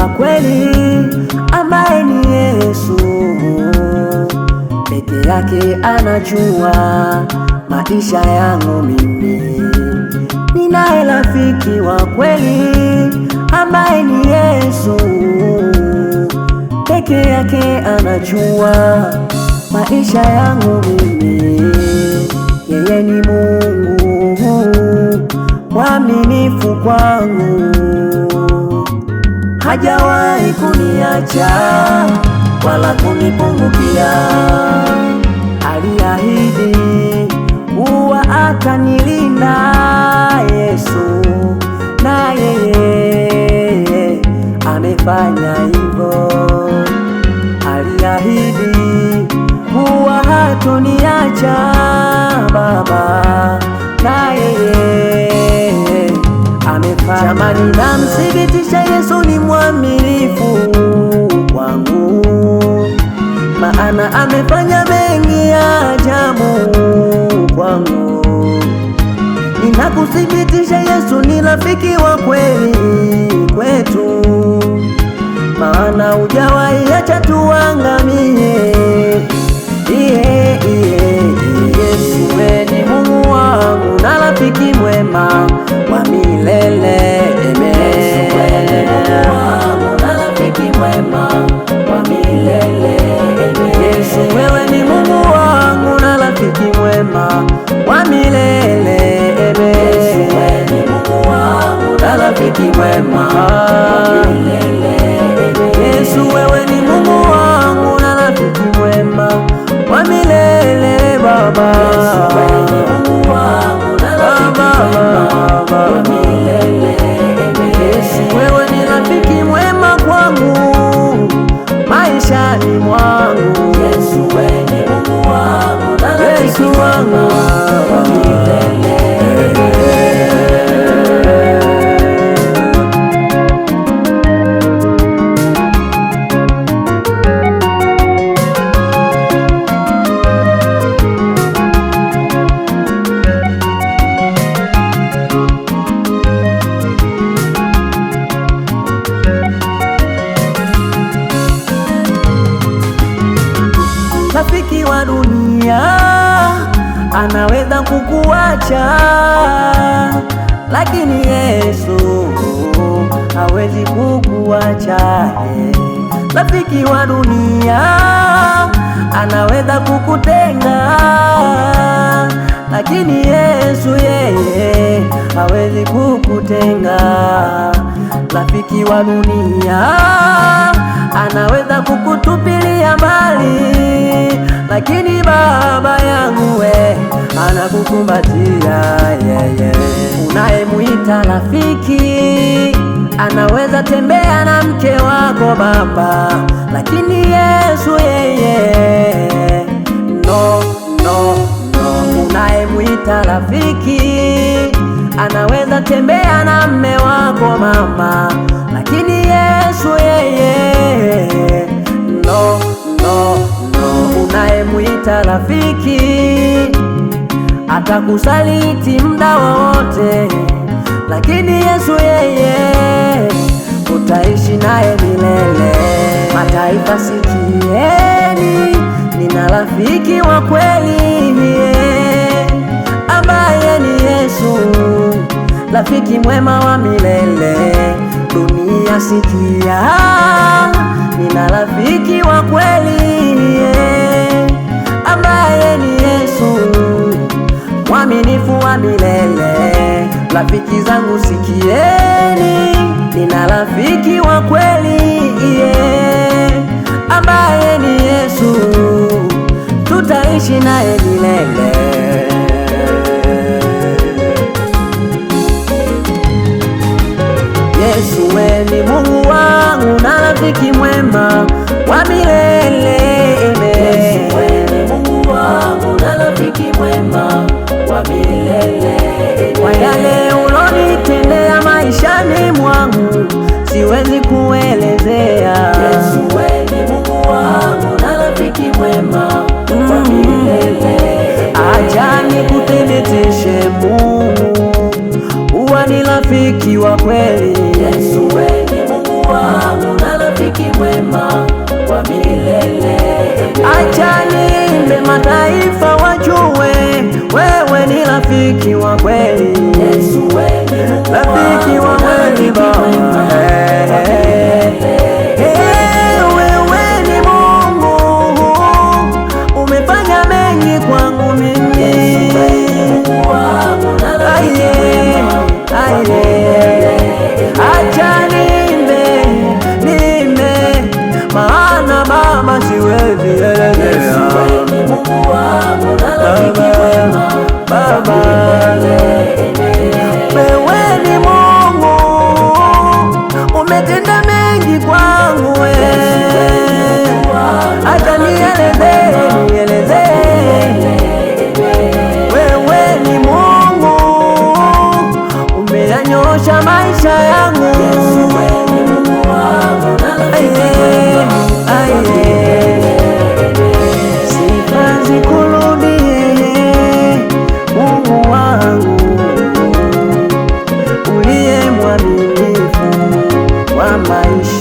wa kweli ambaye ni Yesu peke yake anajua maisha yangu mimi. Ninaye rafiki wa kweli ambaye ni Yesu peke yake anajua maisha yangu mimi. Yeye ni Mungu mwaminifu kwangu, hajawahi kuniacha wala kunipungukia. Aliahidi kuwa atanilinda Yesu, na yeye amefanya hivyo. Aliahidi kuwa hatoniacha Baba, na yeye amefanya. Jamani, namthibitisha Yesu ni mwaminifu kwangu, maana amefanya mengi ya ajabu kwangu. Ninakuthibitisha Yesu ni rafiki wa kweli kwetu, maana hujawahi acha tuangamie. Yesu wewe ni Mungu wangu na rafiki mwema wa milele. Yesu wewe ni Mungu wangu na rafiki mwema wa milele. Yesu wewe ni Mungu wangu na rafiki mwema wa milele. Yesu wewe ni Mungu wangu na rafiki mwema wa milele. Yesu wewe ni Mungu wangu na rafiki mwema wa milele. Baba, Yesu wewe ni Mungu wangu na rafiki mwema wa milele. Yesu wewe ni rafiki mwema kwangu maishani mwangu. Yesu wewe ni Mungu wangu na rafiki mwema wa milele. Rafiki wa dunia anaweza kukuacha, lakini Yesu hawezi kukuacha. Rafiki wa dunia anaweza kukutenga, lakini Yesu yeye hawezi kukutenga. Rafiki wa dunia anaweza kukutupilia mbali, lakini Baba yangu we anakukumbatia. Unayemuita rafiki anaweza tembea na mke wako Baba, lakini Yesu yeye no. Unayemuita rafiki anaweza tembea na mme wako mama, lakini Yesu yeye no. Unayemuita rafiki atakusaliti muda wowote, lakini Yesu yeye utaishi naye milele. Mataifa sikieni, nina rafiki wa kweli ambaye ni Yesu, rafiki mwema wa milele. Dunia sikia, nina rafiki wa kweli ambaye ni Yesu, mwaminifu wa milele. Rafiki zangu sikieni, nina rafiki wa kweli ambaye ni Yesu, tutaishi naye milele. Yesu wewe ni Mungu wangu na rafiki mwema wa milele. Yesu wewe ni Mungu wangu na rafiki mwema wa milele. Kwa yale ulonitendea maishani mwangu siwezi kuelezea. Yesu wewe ni Mungu wangu na rafiki mwema wa milele. Acha nikuthibitishe Mungu, uwa ni rafiki wa kweli. Yesu wewe ni Mungu wangu Acha niimbe mataifa wajue, wewe ni rafiki wa kweli, rafiki wa kweli Baba. Wewe ni Mungu, umefanya mengi kwangu mimi. Acha niimbe, maana Baba siwezi elezea. Baba, wewe ni Mungu, umetenda mengi kwangu. Acha nieleze, wewe ni Mungu, umeyanyosha maisha yangu. Sifa zikurudie Mungu wangu, uliye mwaminifu wa maisha.